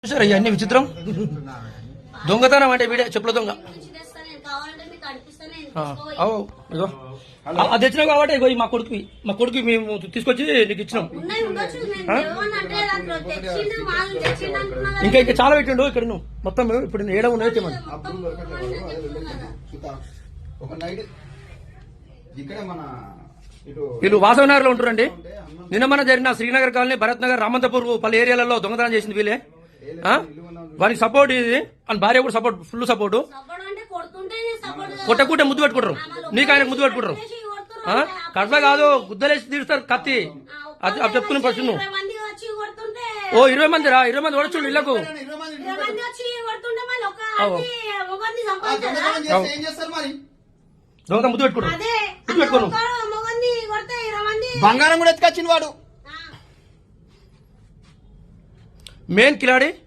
చూసారా ఇవన్నీ విచిత్రం. దొంగతనం అంటే వీడే చెప్పుల దొంగ. ఇగో అది తెచ్చినావు కాబట్టి ఇగో మా కొడుకు మేము తీసుకొచ్చి నీకు ఇచ్చినాం. ఇంకా ఇంకా చాలా పెట్టిండు ఇక్కడ నువ్వు మొత్తం ఇప్పుడు ఏడ ఉన్నది తెమ్మని. వీళ్ళు వాసవనగర్ లో ఉంటారండి. నిన్న మన జరిగిన శ్రీనగర్ కాలనీ, భరత్ నగర్, రామంతపూర్ పలు ఏరియాలలో దొంగతనం చేసింది వీళ్ళే. వానికి సపోర్ట్ ఇది అని భార్య కూడా సపోర్ట్, ఫుల్ సపోర్ట్. కొట్టకుంటే ముద్దు పెట్టుకుంటారు, నీకు ఆయన ముద్దు పెట్టుకుంటారు. కట్ల కాదు గుద్దలేసి తీరుస్తారు కత్తి. అది చెప్తున్నాను ఫస్ట్ నువ్వు. ఓ 20 మంది రా, 20 మంది ఓడచుండు ఇళ్లకు. దొంగ ముద్దు పెట్టుకుంటారు, ముద్దు పెట్టుకోను. బంగారం కూడా ఎత్తుకొచ్చింది వాడు. మెయిన్ కిలాడి